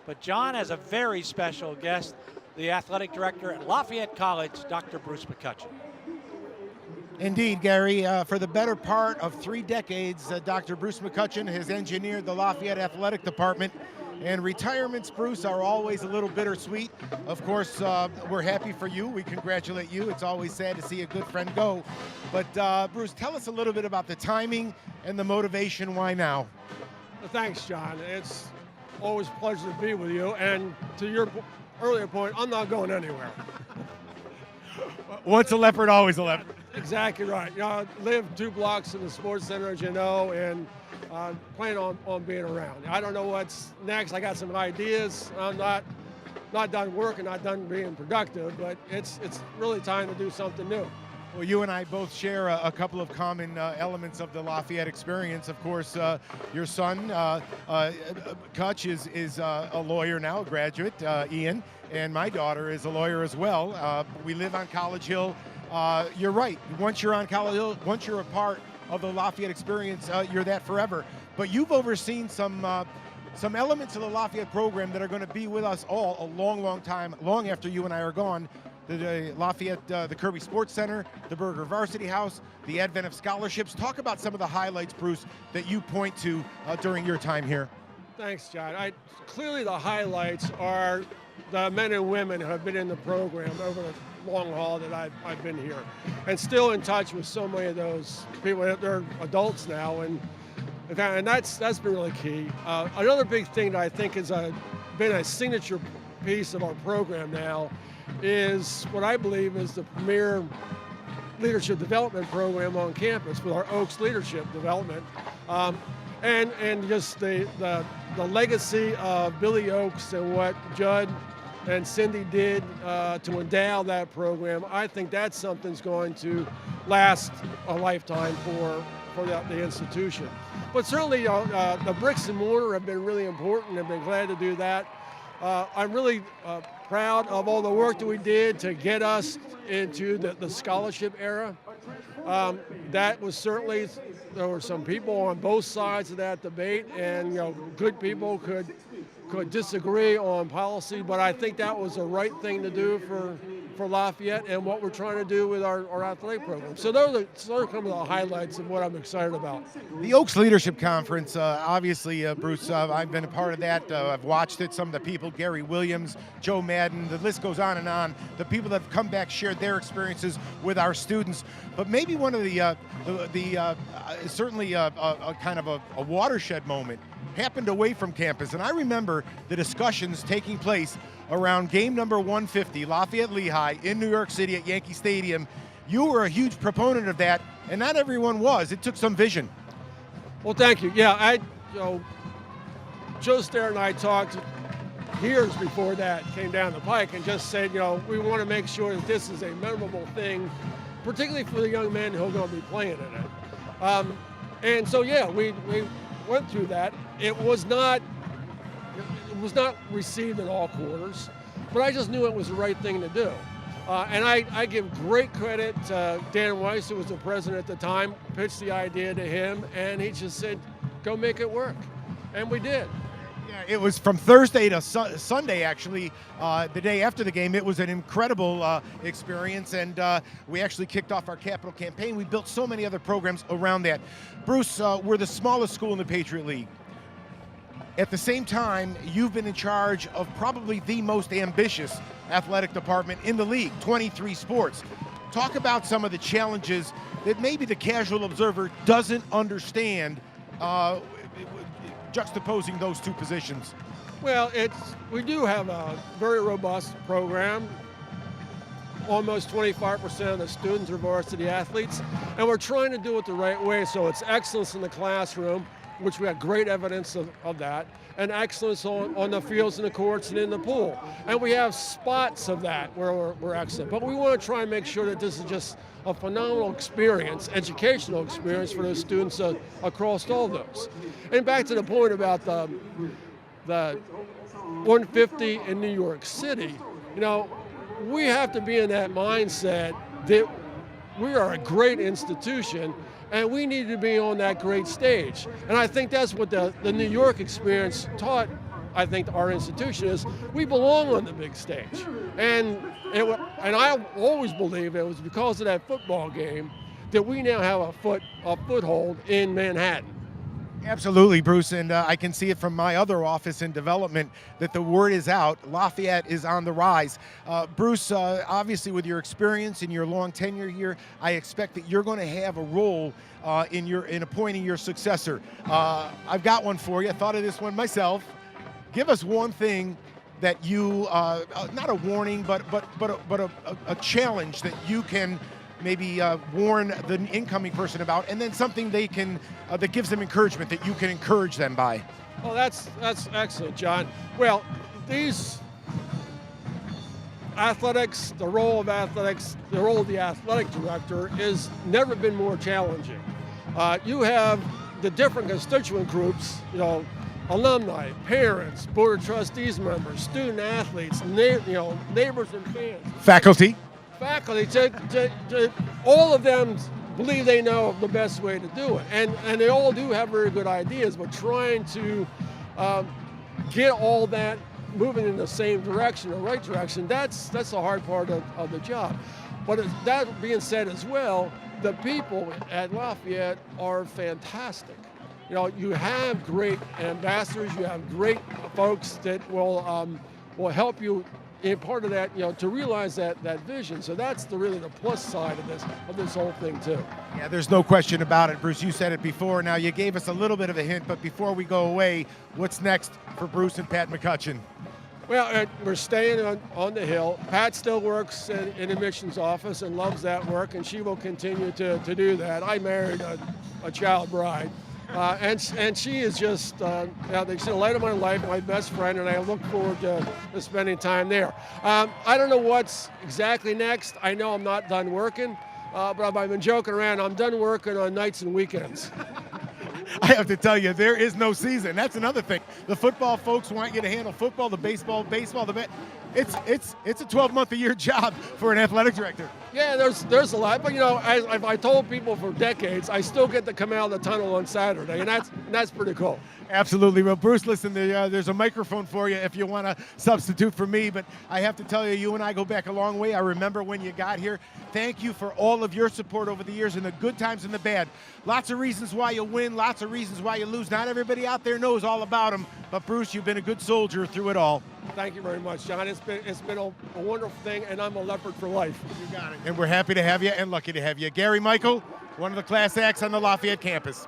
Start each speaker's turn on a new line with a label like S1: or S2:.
S1: But John has a very special guest, the athletic director at Lafayette College, Dr. Bruce McCutcheon.
S2: Indeed, Gary. For the better part of 3 decades, Dr. Bruce McCutcheon has engineered the Lafayette Athletic Department. And retirements, Bruce, are always a little bittersweet. Of course, we're happy for you. We congratulate you. It's always sad to see a good friend go. But Bruce, tell us a little bit about the timing and the motivation. Why now?
S3: Well, thanks, John. It's always a pleasure to be with you. And to your earlier point, I'm not going anywhere.
S2: Once a leopard, always a leopard.
S3: Exactly right. You know, I live 2 blocks in the sports center, as you know, and plan on being around. I don't know what's next. I got some ideas. I'm not done working, not done being productive, but it's really time to do something new.
S2: Well, you and I both share a couple of common elements of the Lafayette experience. Of course, your son, McCutch, is a lawyer now, a graduate, Ian, and my daughter is a lawyer as well. We live on College Hill. You're right. Once you're on College Hill, once you're a part of the Lafayette experience, you're that forever. But you've overseen some elements of the Lafayette program that are going to be with us all a long, long time, long after you and I are gone. The Lafayette, the Kirby Sports Center, the Berger Varsity House, the advent of scholarships. Talk about some of the highlights, Bruce, that you point to during your time here.
S3: Thanks, John. Clearly the highlights are the men and women who have been in the program over the long haul that I've been here, and still in touch with so many of those people. They're adults now, and that's been really key. Another big thing that I think has been a signature piece of our program now is what I believe is the premier leadership development program on campus with our Oaks Leadership Development, and just the legacy of Billy Oaks and what Judd and Cindy did to endow that program. I think that's something that's going to last a lifetime for the institution. But certainly the bricks and mortar have been really important. I've been glad to do that. I'm really proud of all the work that we did to get us into the scholarship era. That was certainly, there were some people on both sides of that debate, and good people could disagree on policy, but I think that was the right thing to do for Lafayette and what we're trying to do with our athletic program. So those are some of the highlights of what I'm excited about.
S2: The Oaks Leadership Conference, obviously, Bruce, I've been a part of that. I've watched it. Some of the people, Gary Williams, Joe Madden, the list goes on and on. The people that have come back shared their experiences with our students. But maybe one of certainly a kind of a watershed moment happened away from campus. And I remember the discussions taking place around game number 150, Lafayette-Lehigh in New York City at Yankee Stadium. You were a huge proponent of that, and not everyone was. It took some vision.
S3: Well, thank you. Yeah, Joe Stair and I talked years before that came down the pike and just said, we want to make sure that this is a memorable thing, particularly for the young men who are going to be playing in it. And so, yeah, we went through that. It was not received in all quarters, but I just knew it was the right thing to do. And I give great credit to Dan Weiss, who was the president at the time, pitched the idea to him, and he just said, go make it work. And we did.
S2: Yeah, it was from Thursday to Sunday, actually, the day after the game. It was an incredible experience, and we actually kicked off our capital campaign. We built so many other programs around that. Bruce, we're the smallest school in the Patriot League. At the same time, you've been in charge of probably the most ambitious athletic department in the league, 23 sports. Talk about some of the challenges that maybe the casual observer doesn't understand, juxtaposing those two positions.
S3: Well, we do have a very robust program. Almost 25% of the students are varsity athletes, and we're trying to do it the right way, so it's excellence in the classroom, which we have great evidence of that, and excellence on the fields and the courts and in the pool. And we have spots of that where we're excellent. But we want to try and make sure that this is just a phenomenal experience, educational experience for those students across all those. And back to the point about the 150 in New York City, we have to be in that mindset that we are a great institution and we need to be on that great stage. And I think that's what the New York experience taught I think, our institution is we belong on the big stage. And I always believe it was because of that football game that we now have a foothold in Manhattan.
S2: Absolutely, Bruce, and I can see it from my other office in development that the word is out. Lafayette is on the rise. Bruce, obviously with your experience and your long tenure here, I expect that you're going to have a role in appointing your successor. I've got one for you. I thought of this one myself. Give us one thing that you, not a warning, but a challenge that you can maybe warn the incoming person about, and then something they can that gives them encouragement that you can encourage them by.
S3: Well, that's excellent, John. Well, these athletics, the role of the athletic director has never been more challenging. You have the different constituent groups, alumni, parents, board of trustees members, student athletes, neighbors and fans.
S2: Faculty,
S3: all of them believe they know the best way to do it. And they all do have very good ideas, but trying to get all that moving in the same direction, the right direction, that's the hard part of the job. But that being said as well, the people at Lafayette are fantastic. You have great ambassadors, you have great folks that will help you in part of that, to realize that vision. So that's really the plus side of this whole thing too.
S2: Yeah, there's no question about it, Bruce. You said it before. Now you gave us a little bit of a hint, but before we go away, what's next for Bruce and Pat McCutcheon?
S3: Well, we're staying on the Hill. Pat still works in admissions office and loves that work, and she will continue to do that. I married a child bride. And she is just, she's the light of my life, my best friend, and I look forward to spending time there. I don't know what's exactly next. I know I'm not done working, but I've been joking around. I'm done working on nights and weekends.
S2: I have to tell you, there is no season. That's another thing. The football folks want you to handle football, the baseball, it's a 12-month-a-year job for an athletic director.
S3: Yeah, there's a lot, but I told people for decades, I still get to come out of the tunnel on Saturday, and that's pretty cool.
S2: Absolutely. Well, Bruce, listen, there's a microphone for you if you want to substitute for me, but I have to tell you, you and I go back a long way. I remember when you got here. Thank you for all of your support over the years, in the good times and the bad. Lots of reasons why you win, lots of reasons why you lose. Not everybody out there knows all about them, but Bruce, you've been a good soldier through it all.
S3: Thank you very much, John. It's been a wonderful thing, and I'm a leopard for life.
S2: You got it. And we're happy to have you and lucky to have you. Gary Michael, one of the class acts on the Lafayette campus.